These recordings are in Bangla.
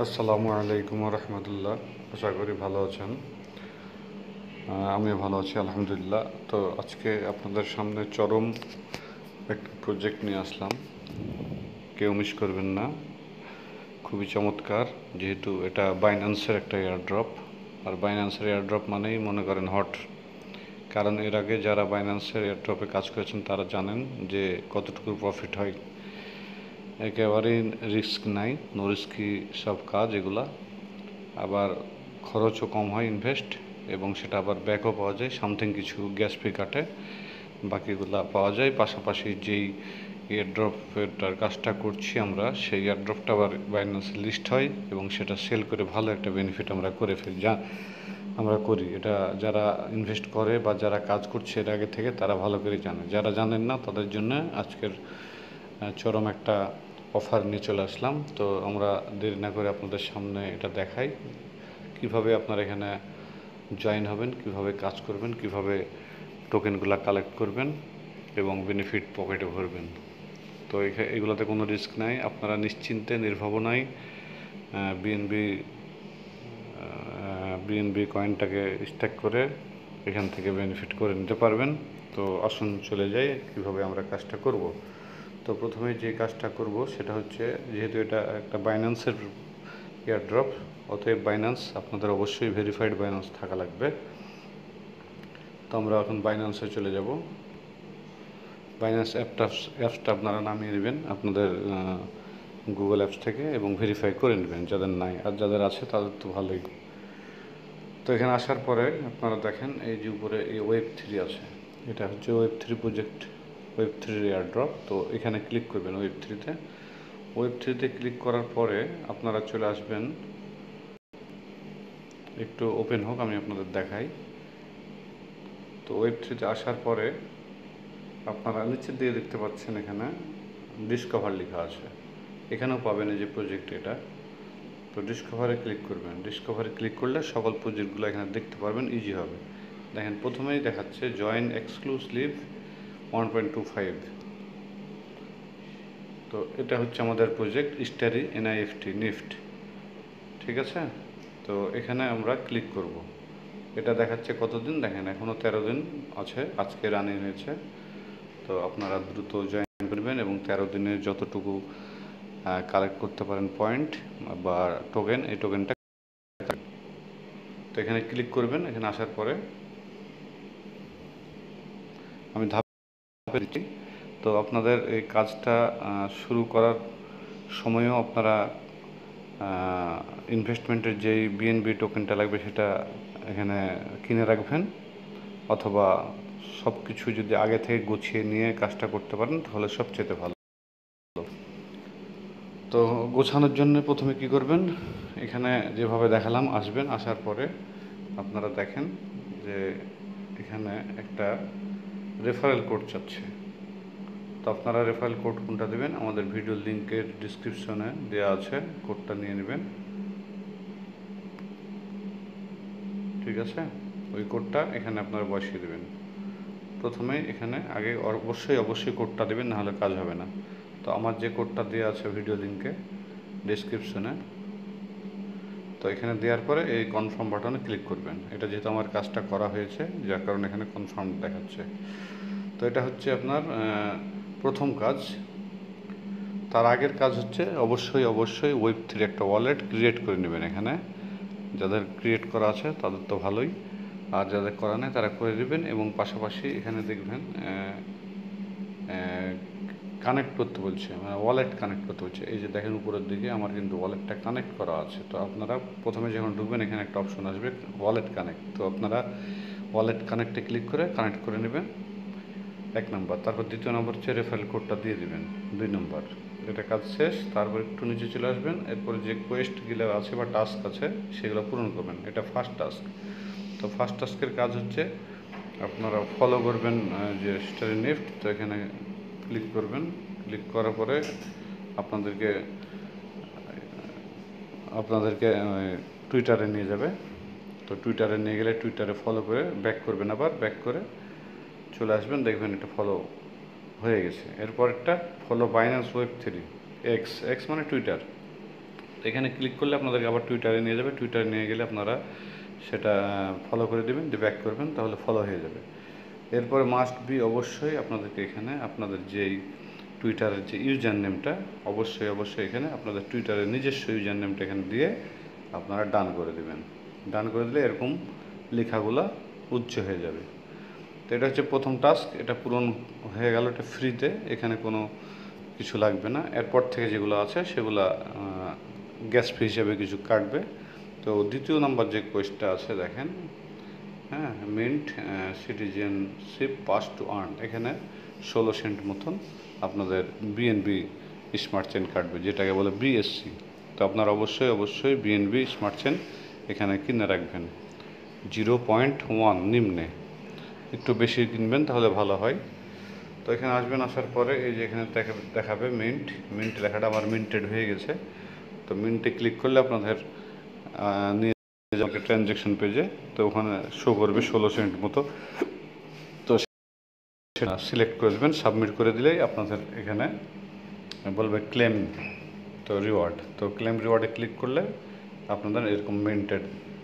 আসসালামু আলাইকুম রহমতুল্লাহ। আশা করি ভালো আছেন। আমিও ভালো আছি আলহামদুলিল্লাহ। তো আজকে আপনাদের সামনে চরম একটা প্রজেক্ট নিয়ে আসলাম, কেউ মিস করবেন না। খুবই চমৎকার, যেহেতু এটা বাইন্যান্সের একটা এয়ারড্রপ। আর বাইন্যান্সের এয়ারড্রপ মানেই মনে করেন হট, কারণ এর আগে যারা বাইন্যান্সের এয়ারড্রপে কাজ করেছেন তারা জানেন যে কতটুকু প্রফিট হয়। একেবারেই রিস্ক নাই, নো রিস্কি সব কাজ এগুলা। আবার খরচও কম হয় ইনভেস্ট, এবং সেটা আবার ব্যাকও পাওয়া যায়, সামথিং কিছু গ্যাস ফি কাটে, বাকিগুলা পাওয়া যায়। পাশাপাশি যেই এয়ারড্রপটার কাজটা করছি আমরা, সেই এয়ারড্রপটা আবার বাইন্যান্সে লিস্ট হয় এবং সেটা সেল করে ভালো একটা বেনিফিট আমরা করে ফেলি, যা আমরা করি। এটা যারা ইনভেস্ট করে বা যারা কাজ করছে এর আগে থেকে তারা ভালো করে জানে। যারা জানেন না তাদের জন্য আজকের চরম একটা অফার নিয়ে চলে আসলাম। তো আমরা দেরি না করে আপনাদের সামনে এটা দেখাই, কিভাবে আপনারা এখানে জয়েন হবেন, কিভাবে কাজ করবেন, কিভাবে টোকেনগুলো কালেক্ট করবেন এবং বেনিফিট পকেটে ভরবেন। তো এগুলোতে কোনো রিস্ক নাই, আপনারা নিশ্চিন্তে নির্ভাবনায় বিএনবি বিএনবি কয়েনটাকে স্ট্যাক করে এখান থেকে বেনিফিট করে নিতে পারবেন। তো আসুন চলে যাই কীভাবে আমরা কাজটা করব। তো প্রথমে যে কাজটা করব সেটা হচ্ছে, যেহেতু এটা একটা বাইন্যান্সের এয়ারড্রপ, অতএব বাইন্যান্স আপনাদের অবশ্যই ভেরিফাইড বাইন্যান্স থাকা লাগবে। তো আমরা এখন বাইন্যান্সে চলে যাব। বাইন্যান্স অ্যাপসটা আপনারা নামিয়ে নেবেন আপনাদের গুগল অ্যাপস থেকে এবং ভেরিফাই করে নেবেন যাদের নাই, আর যাদের আছে তাদের তো ভালোই। তো এখানে আসার পরে আপনারা দেখেন এই যে উপরে এই Web3 আছে, এটা হচ্ছে Web3 প্রজেক্ট, Web3 এয়ারড্রপ। তো এখানে ক্লিক করবেন Web3-তে। Web3-তে ক্লিক করার পরে আপনারা চলে আসবেন, একটু ওপেন হোক আমি আপনাদের দেখাই। তো Web3-তে আসার পরে আপনারা নিচের দিকে দেখতে পাচ্ছেন এখানে ডিসকভার লেখা আছে, এখানেও পাবেন এই যে প্রজেক্ট এটা। তো ডিসকভারে ক্লিক করবেন। ডিসকভারে ক্লিক করলে সকল প্রজেক্টগুলো এখানে দেখতে পারবেন, ইজি হবে। দেখেন প্রথমেই দেখাচ্ছে জয়েন এক্সক্লুসিভ 1.25। তো এটা হচ্ছে আমাদের প্রজেক্ট স্টারি এনআইএফটি নিফট, ঠিক আছে। তো এখানে আমরা ক্লিক করব। এটা দেখাচ্ছে কতদিন, দেখেন এখনও 13 দিন আছে, আজকে রানিং হয়েছে। তো আপনারা দ্রুত জয়েন করবেন এবং 13 দিনের যতটুকু কালেক্ট করতে পারেন পয়েন্ট বা টোকেন, এই টোকেনটা। তো এখানে ক্লিক করবেন। এখানে আসার পরে আমি ধাপে দিচ্ছি। তো আপনাদের এই কাজটা শুরু করার সময়ও আপনারা ইনভেস্টমেন্টের যেই বিএনবি টোকেনটা লাগবে সেটা এখানে কিনে রাখবেন, অথবা সব কিছু যদি আগে থেকে গুছিয়ে নিয়ে কাজটা করতে পারেন তাহলে সবচেয়ে ভালো। তো গোছানোর জন্য প্রথমে কি করবেন, এখানে যেভাবে দেখালাম আসবেন। আসার পরে আপনারা দেখেন যে এখানে একটা রেফারেল কোড চাচ্ছে। তো আপনারা রেফারেল কোড কোনটা দেবেন, আমাদের ভিডিও লিঙ্কের ডিসক্রিপশনে দেওয়া আছে, কোডটা নিয়ে নেবেন, ঠিক আছে। ওই কোডটা এখানে আপনারা বসিয়ে দেবেন। প্রথমে এখানে আগে অবশ্যই কোডটা দেবেন, নাহলে কাজ হবে না। তো আমার যে কোডটা দেওয়া আছে ভিডিও লিঙ্কে ডিসক্রিপশনে, তো এখানে দেওয়ার পরে এই কনফার্ম বাটনে ক্লিক করবেন। এটা যেহেতু আমার কাজটা করা হয়েছে যার কারণে এখানে কনফার্ম দেখাচ্ছে। তো এটা হচ্ছে আপনার প্রথম কাজ। তার আগের কাজ হচ্ছে অবশ্যই Web3 একটা ওয়ালেট ক্রিয়েট করে নেবেন। এখানে যাদের ক্রিয়েট করা আছে তাদের তো ভালোই, আর যাদের করা নেই তারা করে দেবেন। এবং পাশাপাশি এখানে দেখবেন কানেক্ট করতে বলছে, মানে ওয়ালেট কানেক্ট করতে বলছে। এই যে দেখেন উপরের দিকে আমার কিন্তু ওয়ালেটটা কানেক্ট করা আছে। তো আপনারা প্রথমে যখন ঢুকবেন এখানে একটা অপশন আসবে ওয়ালেট কানেক্ট। তো আপনারা ওয়ালেট কানেক্টে ক্লিক করে কানেক্ট করে নেবেন, 1 নম্বর। তারপর 2য় নম্বর হচ্ছে রেফারেল কোডটা দিয়ে দেবেন, 2 নম্বর। এটা কাজ শেষ। তারপর একটু নিচে চলে আসবেন, এরপরে যে কোয়েস্টগুলো আছে বা টাস্ক আছে সেগুলো পূরণ করবেন। এটা ফার্স্ট টাস্ক। তো ফার্স্ট টাস্কের কাজ হচ্ছে আপনারা ফলো করবেন যে স্টারি নিফট। তো এখানে ক্লিক করবেন। ক্লিক করার পরে আপনাদেরকে টুইটারে নিয়ে যাবে। তো টুইটারে নিয়ে গেলে টুইটারে ফলো করে ব্যাক করবেন, আবার ব্যাক করে চলে আসবেন, দেখবেন এটা ফলো হয়ে গেছে। এরপর একটা ফলো বাইন্যান্স Web3 এক্স মানে টুইটার। এখানে ক্লিক করলে আপনাদেরকে আবার টুইটারে নিয়ে যাবে। টুইটারে নিয়ে গেলে আপনারা সেটা ফলো করে দেবেন, দিয়ে ব্যাক করবেন, তাহলে ফলো হয়ে যাবে। এরপরে মাস্ট বি অবশ্যই আপনাদেরকে এখানে আপনাদের যেই টুইটারের যে ইউজার নেমটা অবশ্যই এখানে আপনাদের টুইটারের নিজস্ব ইউজার নেমটা এখানে দিয়ে আপনারা ডান করে দেবেন। ডান করে দিলে এরকম লেখাগুলো উচ্চ হয়ে যাবে। তো এটা হচ্ছে প্রথম টাস্ক, এটা পূরণ হয়ে গেল, এটা ফ্রিতে, এখানে কোনো কিছু লাগবে না। এরপর থেকে যেগুলো আছে সেগুলো গ্যাস ফি হিসেবে কিছু কাটবে। তো দ্বিতীয় নাম্বার যে কোয়েশ্চনটা আছে দেখেন, হ্যাঁ, mint citizenship pass to earn, এখানে 16 সেন্ট মতন আপনাদের বিএনবি স্মার্ট চেন কাটবে, যেটাকে বলে বিএসসি। তো আপনারা অবশ্যই বিএনবি স্মার্ট চেন এখানে কিনে রাখবেন 0.1 নিম্নে, একটু বেশি কিনবেন তাহলে ভালো হয়। তো এখানে আসবেন, আসার পরে এই যে এখানে দেখাবে মিন্ট লেখাটা আমার মিন্টেড হয়ে গেছে। তো মিন্টে ক্লিক করলে আপনাদের নিয়ে যাবে ট্রানজ্যাকশন পেজে। তো ওখানে শো করবে 16 সেন্ট মতো। তো সেটা সিলেক্ট করে দেবেন, সাবমিট করে দিলেই আপনাদের এখানে বলবে ক্লেম তো রিওয়ার্ড। তো ক্লেম রিওয়ার্ডে ক্লিক করলে আপনাদের এরকম মিন্টেড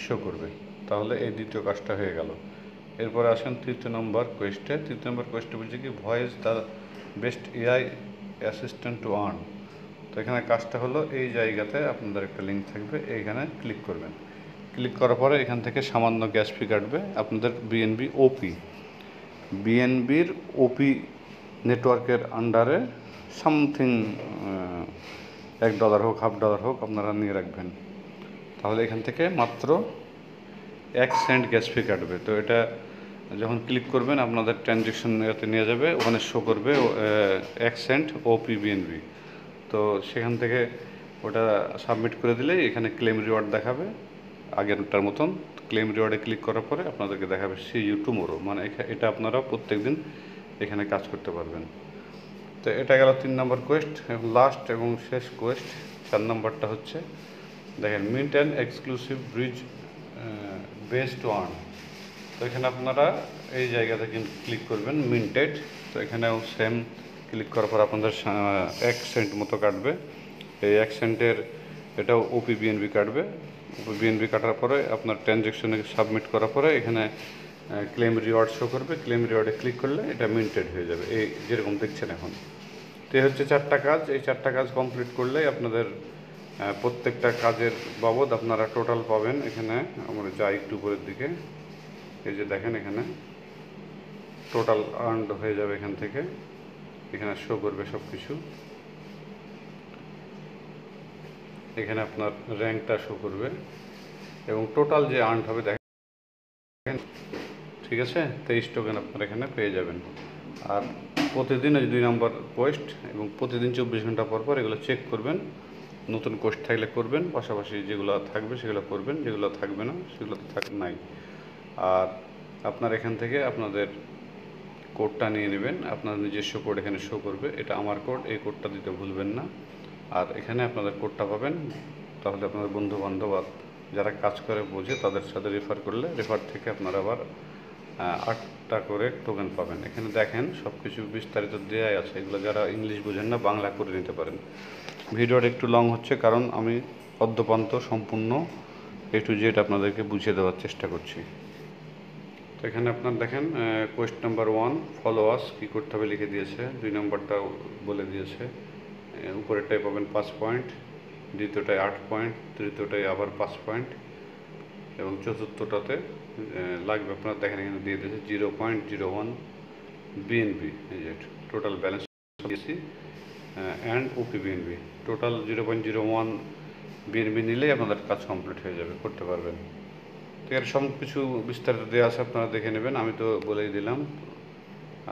শো করবে। তাহলে এই দ্বিতীয় কাজটা হয়ে গেল। এরপরে আসেন তৃতীয় নম্বর কোয়েস্টে বলছে কি voice the best AI assistant to earn. তো এখানে কাজটা হলো এই জায়গাতে আপনাদের একটা লিঙ্ক থাকবে, এইখানে ক্লিক করবেন। ক্লিক করার পরে এখান থেকে সামান্য গ্যাস ফি কাটবে আপনাদের বিএনবির ওপি নেটওয়ার্কের আন্ডারে সামথিং $1 হোক $0.50 হোক আপনারা নিয়ে রাখবেন। তাহলে এখান থেকে মাত্র 1 সেন্ট গ্যাস ফি কাটবে। তো এটা যখন ক্লিক করবেন আপনাদের ট্রানজ্যাকশন এতে নিয়ে যাবে, ওখানে শো করবে 1 সেন্ট ওপি বিএনবি। তো সেখান থেকে ওটা সাবমিট করে দিলেই এখানে ক্লেম রিওয়ার্ড দেখাবে আগেরটার মতন। ক্লেম রিওয়ার্ডে ক্লিক করার পরে আপনাদেরকে দেখাবে সি ইউ টুমোরো, মানে এটা আপনারা প্রত্যেক দিন এখানে কাজ করতে পারবেন। তো এটা গেল 3 নম্বর কোয়েস্ট। লাস্ট এবং শেষ কোয়েস্ট 4 নম্বরটা হচ্ছে দেখেন mint and exclusive bridge base to earn. তো এখানে আপনারা এই জায়গাতে কিন্তু ক্লিক করবেন মিন্টেড। তো এখানেও সেম ক্লিক করার পর আপনাদের 1 সেন্ট মতো কাটবে। এই 1 সেন্টের এটাও ওপি বিএনবি কাটবে। ওপি বিএনবি কাটার পরে আপনার ট্রানজ্যাকশনে সাবমিট করার পরে এখানে ক্লেম রিওয়ার্ড শো করবে। ক্লেম রিওয়ার্ডে ক্লিক করলে এটা মিন্টেড হয়ে যাবে, এই যেরকম দেখছেন এখন। তো এই হচ্ছে 4টা কাজ। এই 4টা কাজ কমপ্লিট করলেই আপনাদের প্রত্যেকটা কাজের বাবদ আপনারা টোটাল পাবেন। এখানে আমরা যাই একটু উপরের দিকে, এই যে দেখেন এখানে টোটাল আর্নড হয়ে যাবে। এখান থেকে এখানে শো করবে সব কিছু। এখানে আপনার র্যাঙ্কটা শো করবে এবং টোটাল যে আর্ন হবে দেখেন, ঠিক আছে। 23 টোকেন আপনারা এখানে পেয়ে যাবেন। আর প্রতিদিন 2 নম্বর কোয়েস্ট এবং প্রতিদিন 24 ঘন্টা পর পর এগুলো চেক করবেন। নতুন কোয়েস্ট থাকলে করবেন, পাশাপাশি যেগুলো থাকবে সেগুলো করবেন, যেগুলো থাকবে না সেগুলো নাই। আর আপনার এখান থেকে আপনাদের কোডটা নিয়ে নেবেন, আপনার নিজস্ব কোড এখানে শো করবে, এটা আমার কোড, এই কোডটা দিতে ভুলবেন না। আর এখানে আপনাদের কোডটা পাবেন, তাহলে আপনাদের বন্ধু বান্ধব যারা কাজ করে বোঝে তাদের সাথে রেফার করলে রেফার থেকে আপনারা আবার 8টা করে টোকেন পাবেন। এখানে দেখেন সব কিছু বিস্তারিত দেওয়াই আছে, এগুলো যারা ইংলিশ বোঝেন না বাংলা করে নিতে পারেন। ভিডিওটা একটু লং হচ্ছে কারণ আমি অদ্যপান্ত সম্পূর্ণ A to Z আপনাদেরকে বুঝিয়ে দেওয়ার চেষ্টা করছি। তো এখানে আপনার দেখেন কোয়েস্ট নাম্বার 1 ফলো আস কী করতে হবে লিখে দিয়েছে, 2 নম্বরটাও বলে দিয়েছে। উপরেরটায় পাবেন 5 পয়েন্ট, দ্বিতীয়টায় 8 পয়েন্ট, তৃতীয়টায় আবার 5 পয়েন্ট এবং চতুর্থটাতে লাগবে আপনার দেখেন এখানে দিয়ে দিয়েছে 0.01 বিএনবি। এই যে টোটাল ব্যালেন্স দিয়েছি and OP BNB total 0.01 BNB নিলেই আপনাদের কাজ কমপ্লিট হয়ে যাবে, করতে পারবেন। তো এর সব কিছু বিস্তারিত দেওয়া আছে, আপনারা দেখে নেবেন, আমি তো বলেই দিলাম।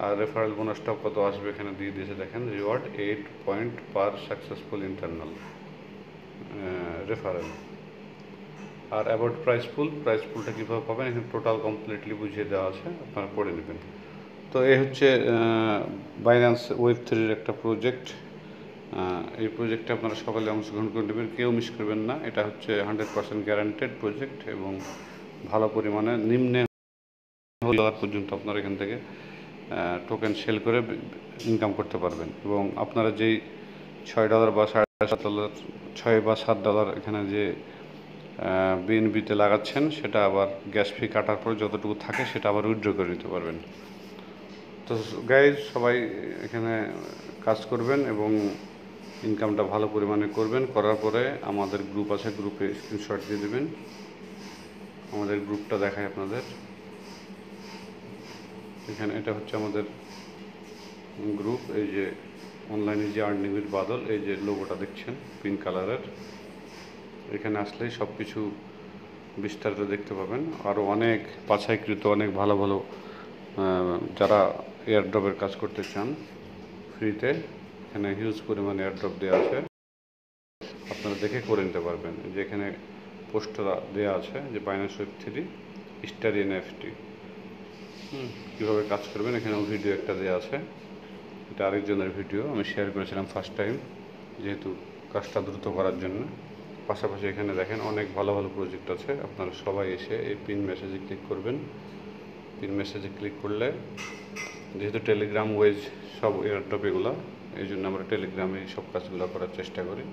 আর রেফারেল বোনাসটাও কত আসবে এখানে দিয়ে দিয়েছে দেখেন, reward 8 point per successful internal referral. আর অ্যাবাউট প্রাইস পুলটা কীভাবে পাবেন এখানে টোটাল কমপ্লিটলি বুঝিয়ে দেওয়া আছে, আপনারা পড়ে নেবেন। তো এই হচ্ছে বাইন্যান্স ওয়েব3-র একটা প্রজেক্ট। এই প্রজেক্টে আপনারা সকালে অংশগ্রহণ করে নেবেন, কেউ মিস করবেন না। এটা হচ্ছে 100% গ্যারান্টেড প্রজেক্ট এবং ভালো পরিমাণে নিম্নে $1 পর্যন্ত আপনারা এখান থেকে টোকেন সেল করে ইনকাম করতে পারবেন। এবং আপনারা যেই $6 বা $7, $6 বা $7 এখানে যে বিএনবিতে লাগাচ্ছেন সেটা আবার গ্যাস ফি কাটার পর যতটুকু থাকে সেটা আবার উইথড্র করে নিতে পারবেন। তো গাইজ সবাই এখানে কাজ করবেন এবং ইনকামটা ভালো পরিমাণে করবেন। করার পরে আমাদের গ্রুপ আছে, গ্রুপে স্ক্রিনশট দিয়ে দেবেন। আমাদের গ্রুপটা দেখায় আপনাদের এখানে। এটা হচ্ছে আমাদের গ্রুপ। এই যে অনলাইনে যে আর্নিং উইথ বাদল, এই যে লোগোটা দেখছেন পিঙ্ক কালারের, এখানে আসলেই সব কিছু বিস্তারিত দেখতে পাবেন। আরও অনেক বাছাইকৃত অনেক ভালো ভালো যারা এয়ারড্রপের কাজ করতে চান ফ্রিতে, এখানে হিউজ পরিমাণে এয়ারড্রপ দেওয়া আছে, আপনারা দেখে করে নিতে পারবেন। যে এখানে পোস্টার দেওয়া আছে যে বাইনান্স Web3 স্টার এনএফটি কীভাবে কাজ করবেন, এখানেও ভিডিও একটা দেওয়া আছে। এটা আরেকজনের ভিডিও, আমি শেয়ার করেছিলাম ফার্স্ট টাইম যেহেতু কাজটা দ্রুত করার জন্য। পাশাপাশি এখানে দেখেন অনেক ভালো ভালো প্রজেক্ট আছে, আপনারা সবাই এসে এই পিন মেসেজে ক্লিক করবেন। পিন মেসেজে ক্লিক করলে, যেহেতু টেলিগ্রাম ওয়েজ সব এয়ারড্রপ এগুলো, এই জন্য আমরা টেলিগ্রামে সব কাজগুলো করার চেষ্টা করি।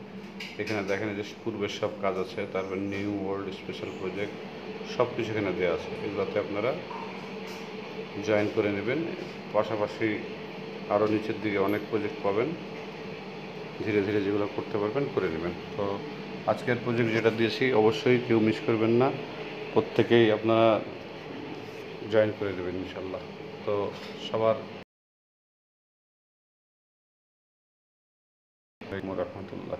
এখানে দেখেন যে পূর্বের সব কাজ আছে, তারপর নিউ ওয়ার্ল্ড স্পেশাল প্রজেক্ট সব কিছু এখানে দেওয়া আছে, এগুলোতে আপনারা জয়েন করে নেবেন। পাশাপাশি আরও নিচের দিকে অনেক প্রজেক্ট পাবেন, ধীরে ধীরে যেগুলো করতে পারবেন করে নেবেন। তো আজকের প্রজেক্ট যেটা দিয়েছি অবশ্যই কেউ মিস করবেন না, প্রত্যেকেই আপনারা জয়েন করে দেবেন ইনশাল্লাহ। তো সবার রহমতুল্লাহ।